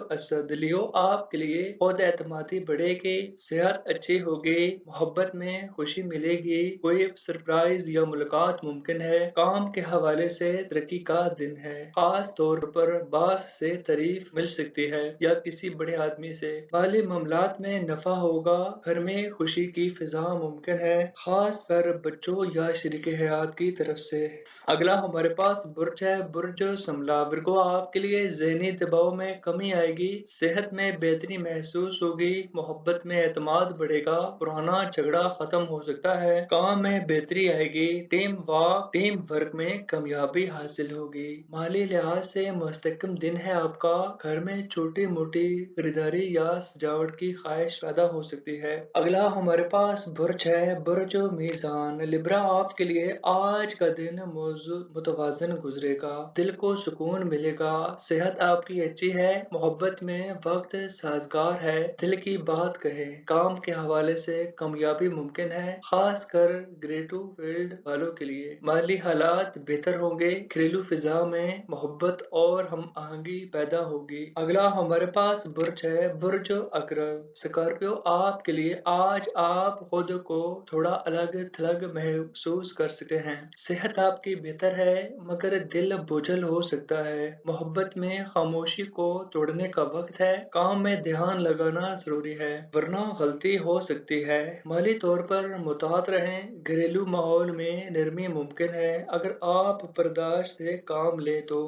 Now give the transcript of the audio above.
असद लियो आपके लिए खुद एतमादी बढ़ेगी, सेहत अच्छी होगी, मोहब्बत में खुशी मिलेगी, कोई सरप्राइज या मुलाकात मुमकिन है, काम के हवाले से तरक्की का दिन है, खास तौर पर बास से तारीफ मिल सकती है या किसी बड़े आदमी से, माली मामलात में नफा होगा, घर में खुशी की फिजा मुमकिन है, खास कर बच्चों या शरीक हयात की तरफ से। अगला हमारे पास बुर्ज है, बुर्ज समला बिरगो आपके लिए ज़हनी दबाव में कमी आएगी, सेहत में बेहतरी महसूस होगी, मोहब्बत में एतमाद बढ़ेगा, पुराना झगड़ा खत्म हो सकता है, काम में बेहतरी आएगी, टीम वर्क में कामयाबी हासिल होगी, माली लिहाज से मुस्तकम दिन है आपका, घर में छोटी मोटी खरीदारी या सजावट की ख्वाहिश पैदा हो सकती है। अगला हमारे पास बुर्ज है, बुर्ज मीज़ान लिब्रा आपके लिए आज का दिन मुतवाज़न गुजरेगा, दिल को सुकून मिलेगा, सेहत आपकी अच्छी है, मोहब्बत में वक्त साजगार है, दिल की बात कहें, काम के हवाले से कामयाबी मुमकिन है, खास कर ग्रेटू फील्ड वालों के लिए, माली हालात बेहतर होंगे, घरेलू फिजा में मोहब्बत और हम आहंगी पैदा होगी। अगला हमारे पास बुर्ज है, बुर्ज अकरब स्कॉर्पियो आपके लिए आज आप खुद को थोड़ा अलग थलग महसूस कर सकते हैं, सेहत आपकी बेहतर है मगर दिल बोझल हो सकता है, मोहब्बत में खामोशी को तोड़ने का वक्त है, काम में ध्यान लगाना जरूरी है वरना गलती हो सकती है, माली तौर पर मुतात रहें, घरेलू माहौल में नरमी मुमकिन है अगर आप बर्दाश्त से काम लें तो।